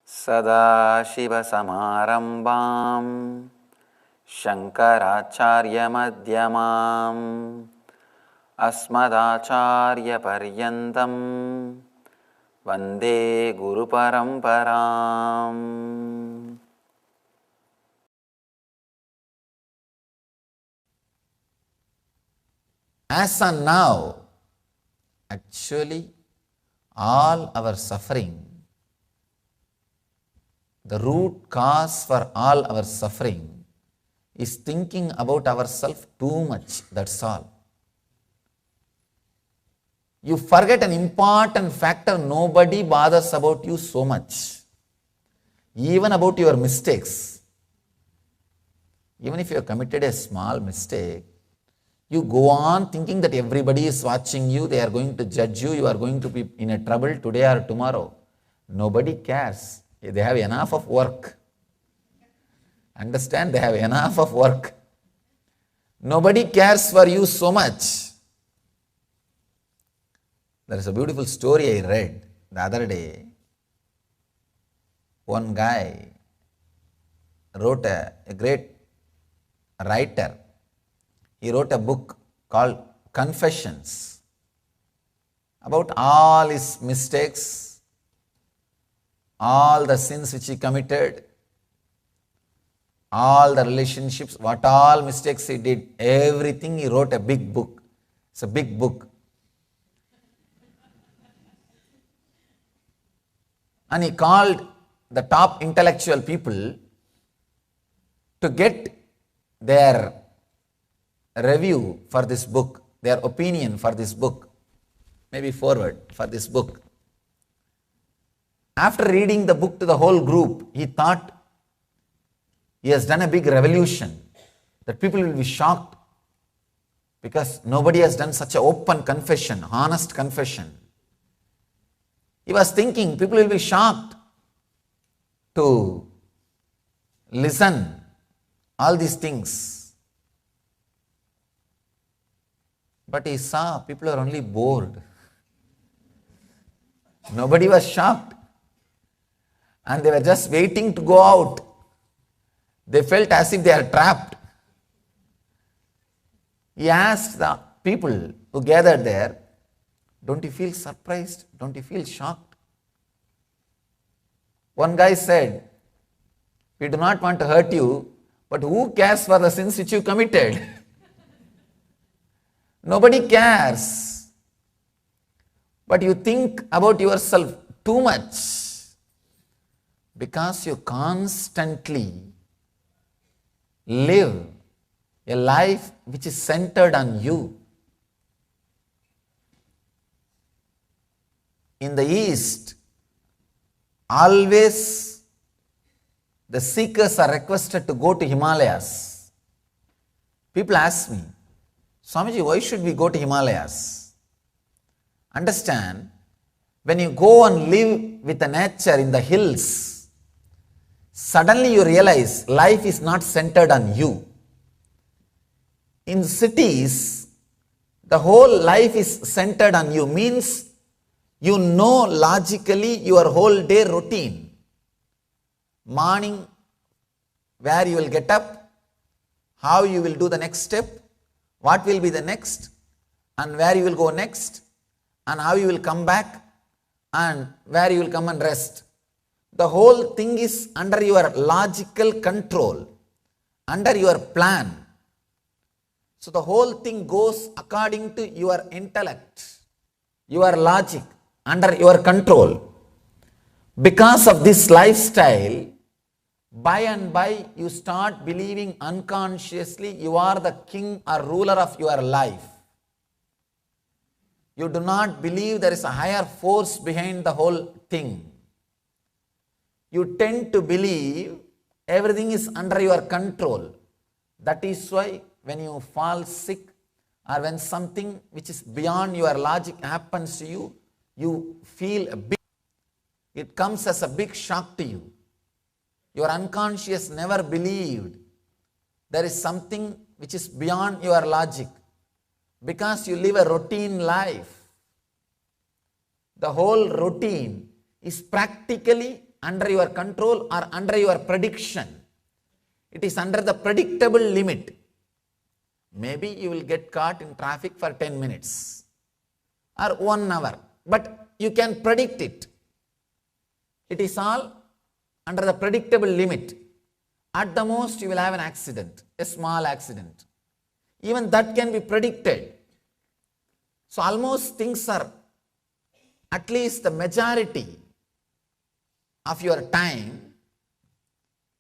सदाशिवसमारम्भां शङ्कराचार्यमध्यमाम् अस्मदाचार्यपर्यन्तं वन्दे गुरुपरम्पराम्. As on now, actually all our suffering, the root cause for all our suffering is thinking about ourselves too much, that's all. You forget an important factor, nobody bothers about you so much. Even about your mistakes. Even if you have committed a small mistake, you go on thinking that everybody is watching you, they are going to judge you, you are going to be in a trouble today or tomorrow. Nobody cares. They have enough of work. Understand? They have enough of work. Nobody cares for you so much. There is a beautiful story I read the other day. One guy wrote a great writer. He wrote a book called Confessions about all his mistakes, all the sins which he committed, all the relationships, what all mistakes he did, everything he wrote a big book. It's a big book. And he called the top intellectual people to get their review for this book, their opinion for this book, maybe forward for this book. After reading the book to the whole group, he thought he has done a big revolution, that people will be shocked because nobody has done such an open confession, honest confession. He was thinking people will be shocked to listen all these things. But he saw people are only bored. Nobody was shocked. And they were just waiting to go out. They felt as if they are trapped. He asked the people who gathered there, don't you feel surprised? Don't you feel shocked? One guy said, we do not want to hurt you, but who cares for the sins which you committed? Nobody cares. But you think about yourself too much because you constantly live a life which is centered on you. In the East, always the seekers are requested to go to Himalayas. People ask me, Swamiji, why should we go to Himalayas? Understand, when you go and live with the nature in the hills, suddenly you realize life is not centered on you. In cities, the whole life is centered on you, means you know logically your whole day routine. Morning, where you will get up, how you will do the next step, what will be the next, and where you will go next, and how you will come back, and where you will come and rest. The whole thing is under your logical control, under your plan. So the whole thing goes according to your intellect, your logic, under your control. Because of this lifestyle, by and by you start believing unconsciously you are the king or ruler of your life. You do not believe there is a higher force behind the whole thing. You tend to believe everything is under your control. That is why when you fall sick or when something which is beyond your logic happens to you, you feel it comes as a big shock to you. Your unconscious never believed there is something which is beyond your logic. Because you live a routine life. The whole routine is practically under your control or under your prediction. It is under the predictable limit. Maybe you will get caught in traffic for 10 minutes or 1 hour, but you can predict it. It is all under the predictable limit. At the most, you will have an accident, a small accident. Even that can be predicted. So almost things are, at least the majority of your time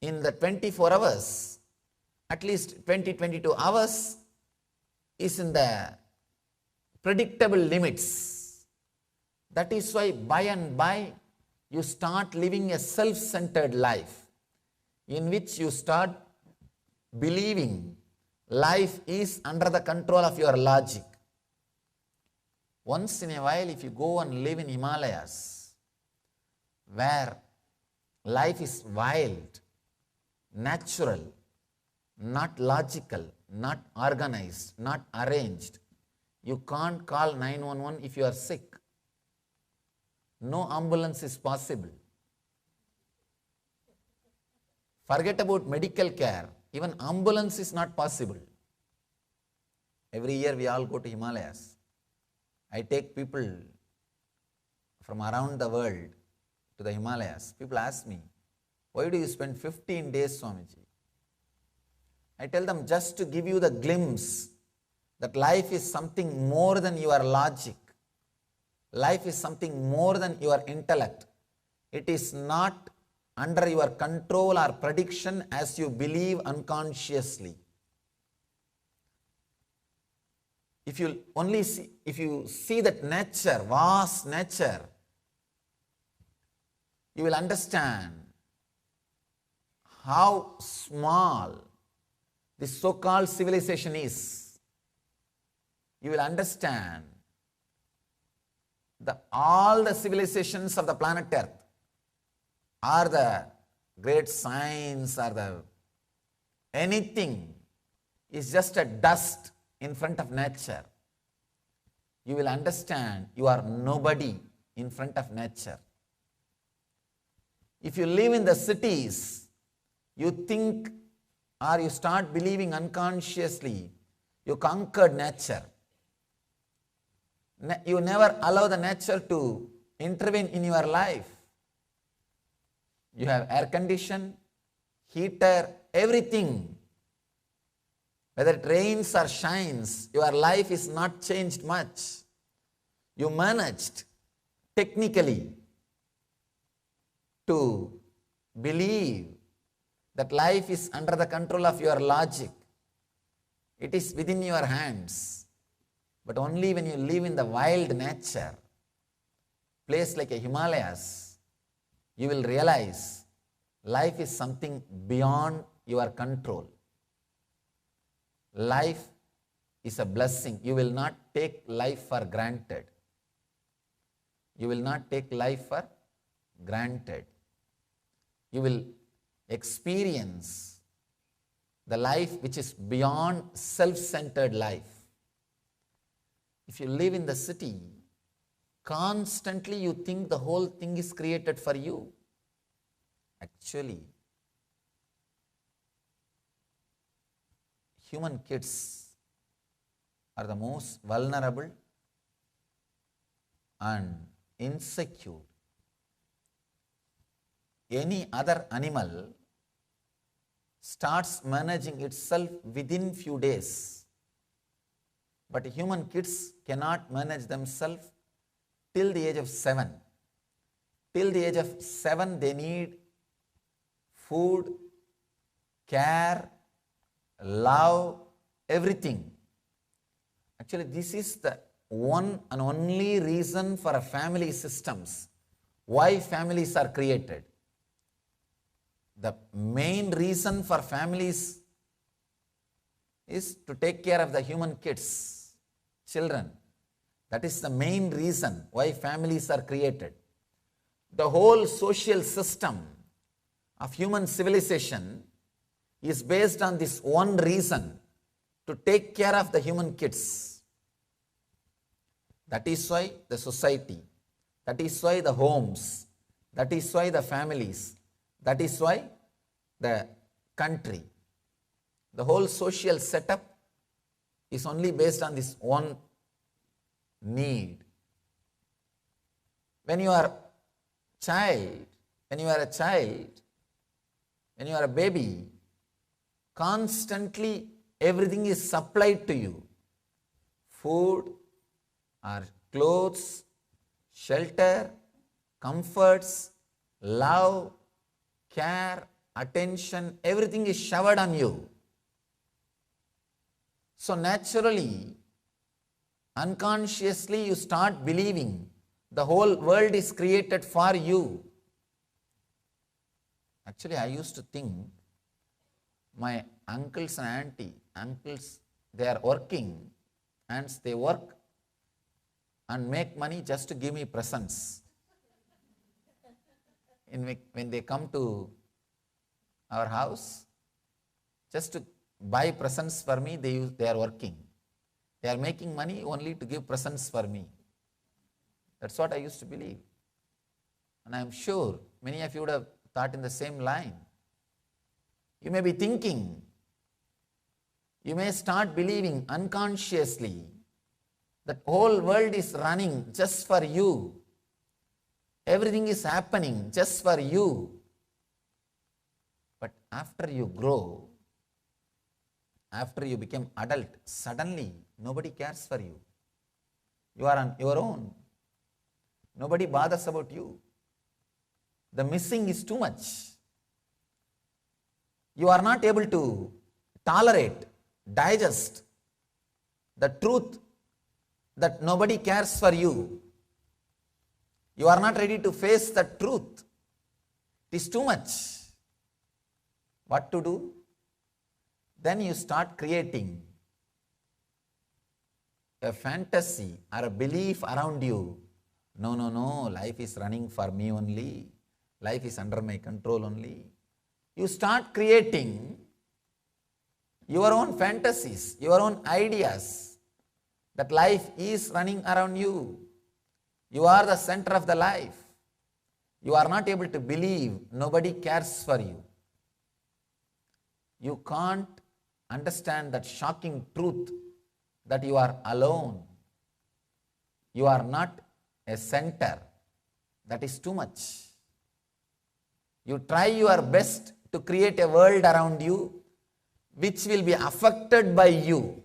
in the 24 hours, at least 20-22 hours is in the predictable limits. That is why by and by you start living a self-centered life in which you start believing life is under the control of your logic. Once in a while, if you go and live in Himalayas, where life is wild, natural, not logical, not organized, not arranged, you can't call 911 if you are sick. No ambulance is possible. Forget about medical care. Even ambulance is not possible. Every year we all go to Himalayas. I take people from around the world to the Himalayas. People ask me, why do you spend 15 days, Swamiji? I tell them just to give you the glimpse that life is something more than your logic. Life is something more than your intellect. It is not under your control or prediction as you believe unconsciously. If you see that nature, vast nature, you will understand how small this so-called civilization is. You will understand that all the civilizations of the planet Earth, or the great science, or the anything is just a dust in front of nature. You will understand you are nobody in front of nature. If you live in the cities, you think or you start believing unconsciously you conquered nature. You never allow the nature to intervene in your life. You have air condition, heater, everything. Whether it rains or shines, your life is not changed much. You managed technically to believe that life is under the control of your logic. It is within your hands. But only when you live in the wild nature, place like a Himalayas, you will realize life is something beyond your control. Life is a blessing. You will not take life for granted. You will not take life for granted. You will experience the life which is beyond self-centered life. If you live in the city, constantly you think the whole thing is created for you. Actually, human kids are the most vulnerable and insecure. Any other animal starts managing itself within few days. But human kids cannot manage themselves till the age of 7. Till the age of 7, they need food, care, love, everything. Actually, this is the one and only reason for a family systems, why families are created. The main reason for families is to take care of the human kids, children. That is the main reason why families are created. The whole social system of human civilization is based on this one reason, to take care of the human kids. That is why the society, that is why the homes, That is why the families, that is why the country, the whole social setup is only based on this one need. When you are a child, when you are a baby, constantly everything is supplied to you. Food or clothes, shelter, comforts, love, care, attention, everything is showered on you. So naturally, unconsciously you start believing the whole world is created for you. Actually, I used to think my uncles and uncles, they are working and they work and make money just to give me presents. When they come to our house, just to buy presents for me, they are working. They are making money only to give presents for me. That's what I used to believe. And I am sure many of you would have thought in the same line. You may be thinking, you may start believing unconsciously that whole world is running just for you. Everything is happening just for you. But after you grow, after you become adult, suddenly nobody cares for you. You are on your own. Nobody bothers about you. The missing is too much. You are not able to tolerate, digest the truth that nobody cares for you. You are not ready to face the truth. It is too much. What to do? Then you start creating a fantasy or a belief around you. No, life is running for me only. Life is under my control only. You start creating your own fantasies, your own ideas that life is running around you. You are the center of the life. You are not able to believe nobody cares for you. You can't understand that shocking truth that you are alone. You are not a center. That is too much. You try your best to create a world around you which will be affected by you.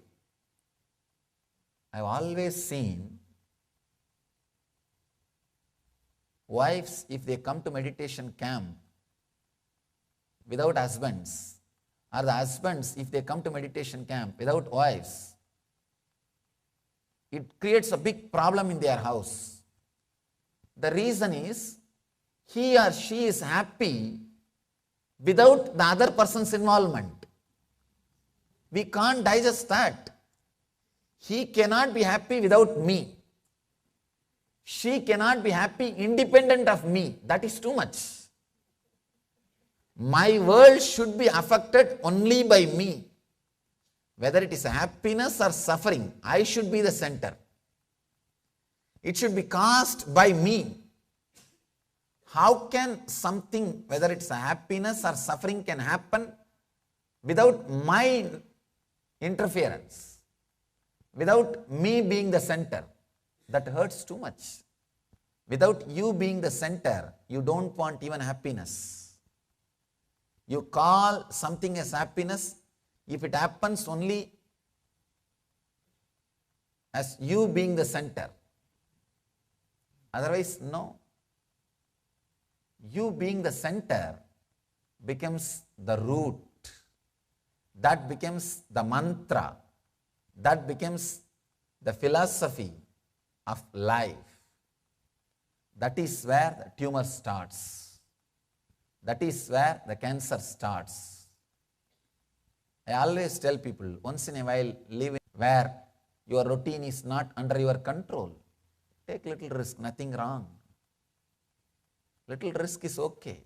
I have always seen wives, if they come to meditation camp without husbands, or the husbands, if they come to meditation camp without wives, it creates a big problem in their house. The reason is, he or she is happy without the other person's involvement. We can't digest that. He cannot be happy without me. She cannot be happy independent of me. That is too much. My world should be affected only by me. Whether it is happiness or suffering, I should be the center. It should be caused by me. How can something, whether it's a happiness or suffering, can happen without my interference, without me being the center? That hurts too much. Without you being the center, you don't want even happiness. You call something as happiness if it happens only as you being the center. Otherwise, no. You being the center becomes the root. That becomes the mantra. That becomes the philosophy of life. That is where the tumor starts. That is where the cancer starts. I always tell people, once in a while, live where your routine is not under your control. Take little risk, nothing wrong. Little risk is okay.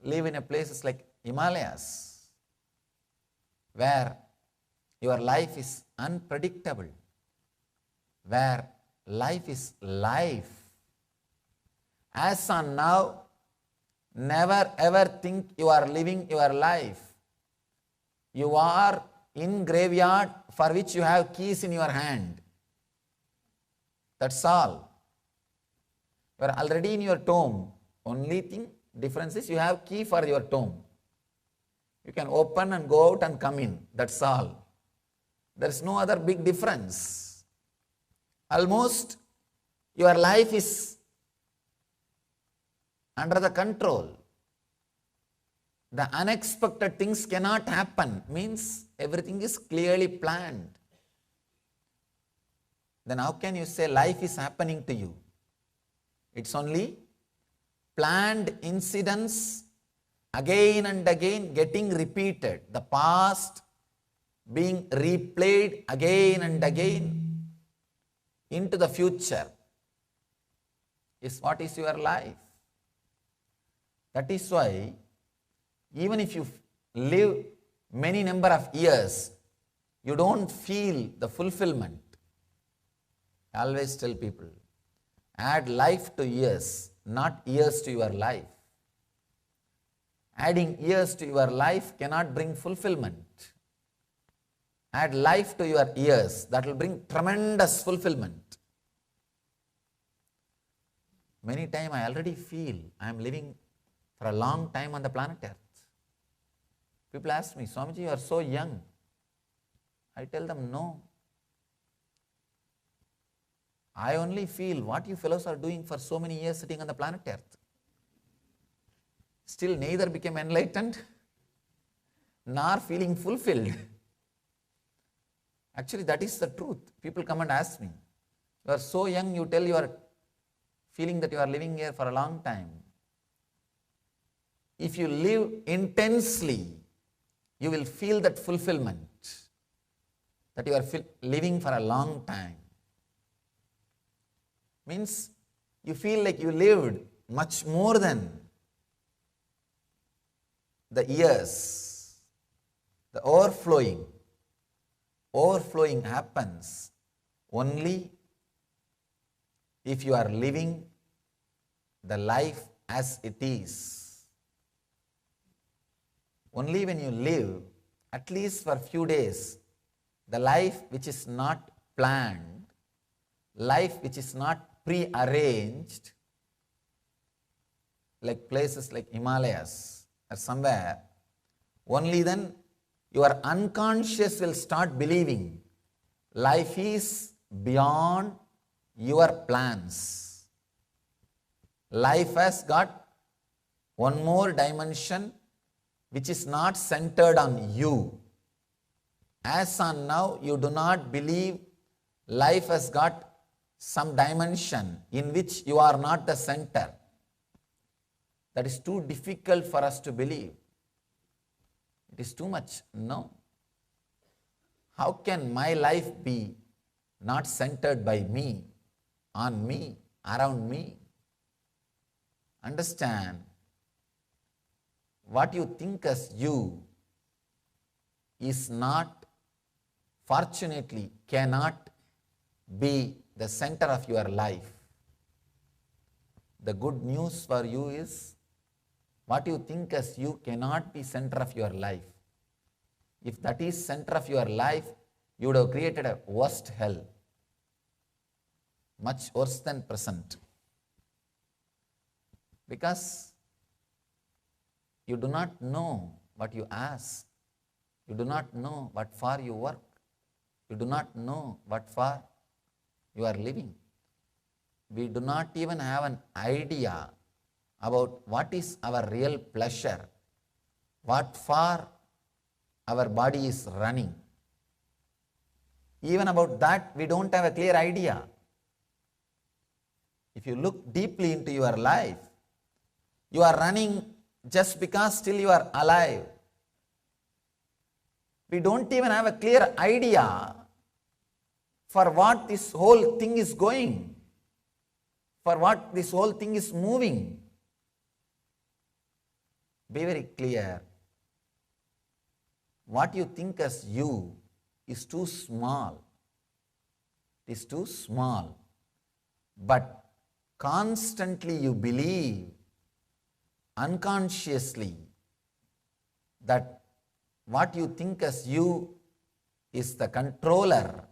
Live in a places like Himalayas, where your life is unpredictable, where life is life. As on now, never ever think you are living your life. You are in graveyard for which you have keys in your hand. That's all. You are already in your tomb. Only thing difference is you have key for your tomb. You can open and go out and come in. That's all. There is no other big difference. Almost your life is under the control. The unexpected things cannot happen. Means everything is clearly planned. Then how can you say life is happening to you? It's only planned incidents again and again getting repeated. The past being replayed again and again into the future is what is your life. That is why even if you live many number of years, you don't feel the fulfillment. I always tell people, add life to years, not years to your life. Adding years to your life cannot bring fulfillment. Add life to your years, that will bring tremendous fulfillment. Many times I already feel I am living for a long time on the planet Earth. People ask me, Swamiji, you are so young. I tell them, no. I only feel what you fellows are doing for so many years sitting on the planet Earth. Still neither became enlightened nor feeling fulfilled. Actually, that is the truth. People come and ask me, you are so young, you tell you are feeling that you are living here for a long time. If you live intensely, you will feel that fulfillment, that you are living for a long time. Means you feel like you lived much more than the years. The overflowing happens only if you are living the life as it is. Only when you live, at least for a few days, the life which is not planned, life which is not pre-arranged, like places like Himalayas or somewhere, only then your unconscious will start believing life is beyond your plans. Life has got one more dimension which is not centered on you. As on now, you do not believe life has got some dimension in which you are not the center. That is too difficult for us to believe. It is too much. No. How can my life be not centered by me, on me, around me? Understand, what you think as you is not, fortunately, cannot be the center of your life. The good news for you is, what you think as you cannot be center of your life. If that is center of your life, you would have created a worst hell, much worse than present. Because you do not know what you ask. You do not know what for you work. You do not know what for you are living. We do not even have an idea about what is our real pleasure, what for our body is running. Even about that, we don't have a clear idea. If you look deeply into your life, you are running just because still you are alive. We don't even have a clear idea for what this whole thing is going, for what this whole thing is moving. Be very clear. What you think as you is too small. It is too small. But constantly you believe unconsciously that what you think as you is the controller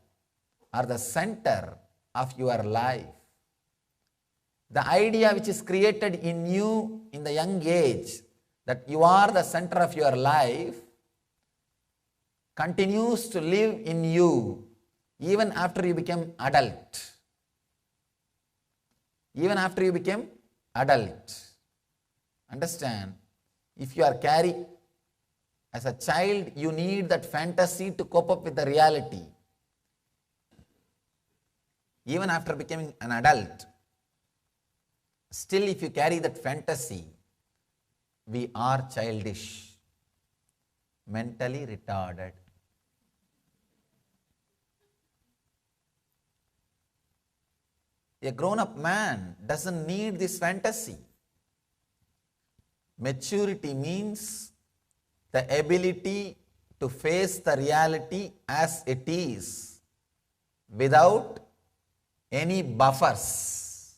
or the center of your life. The idea which is created in you in the young age that you are the center of your life continues to live in you even after you become adult. Even after you become adult. Understand? If you are carrying, as a child, you need that fantasy to cope up with the reality. Even after becoming an adult, still if you carry that fantasy, we are childish, mentally retarded. A grown-up man doesn't need this fantasy. Maturity means the ability to face the reality as it is without any buffers.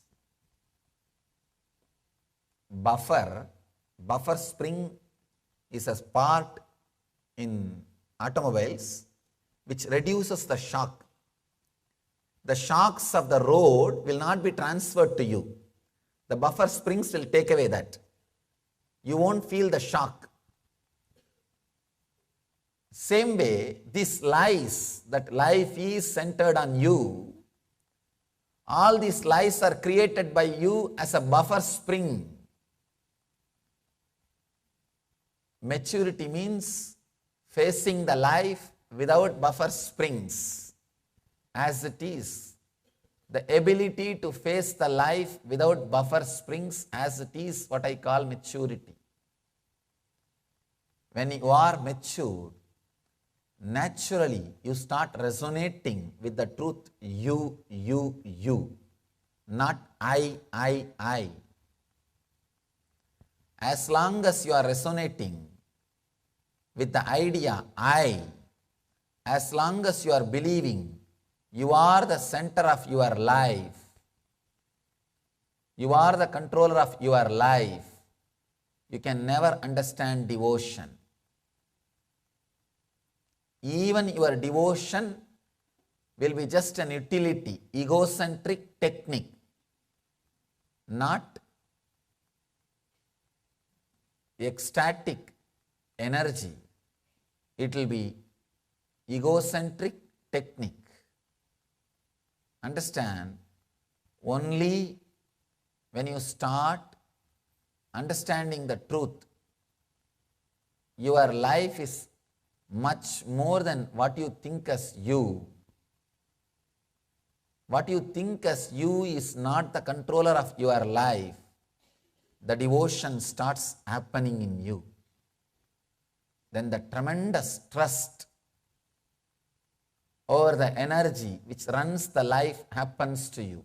Buffer spring is a part in automobiles which reduces the shock. The shocks of the road will not be transferred to you. The buffer springs will take away that. You won't feel the shock. Same way, these lies that life is centered on you, all these lies are created by you as a buffer spring. Maturity means facing the life without buffer springs as it is. The ability to face the life without buffer springs as it is what I call maturity. When you are mature, naturally you start resonating with the truth you, not I. As long as you are resonating with the idea I, as long as you are believing you are the center of your life, you are the controller of your life, you can never understand devotion. Even your devotion will be just an utility, egocentric technique, not ecstatic energy. It will be egocentric technique. Understand? Only when you start understanding the truth, your life is much more than what you think as you. What you think as you is not the controller of your life. The devotion starts happening in you. Then the tremendous trust over the energy which runs the life happens to you.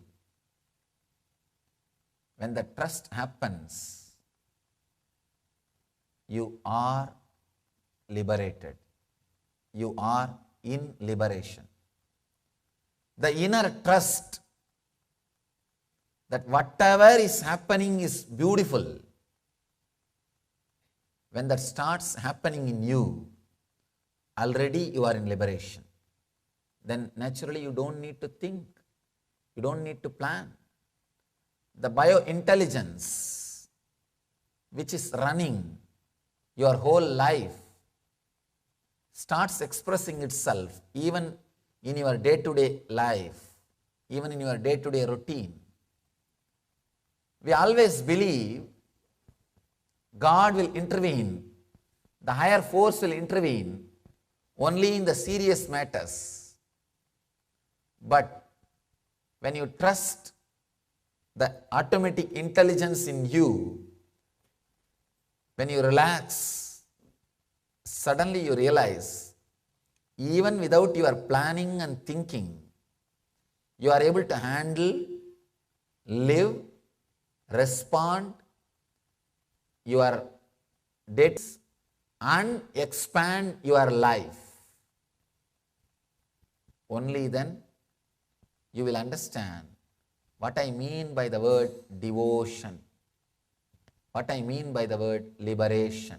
When the trust happens, you are liberated. You are in liberation. The inner trust that whatever is happening is beautiful. When that starts happening in you, already you are in liberation. Then naturally you don't need to think. You don't need to plan. The biointelligence which is running your whole life starts expressing itself even in your day-to-day life, even in your day-to-day routine. We always believe God will intervene, the higher force will intervene only in the serious matters. But when you trust the automatic intelligence in you, when you relax, suddenly you realize, even without your planning and thinking, you are able to handle, live, respond your dates and expand your life. Only then you will understand What I mean by the word devotion? What I mean by the word liberation?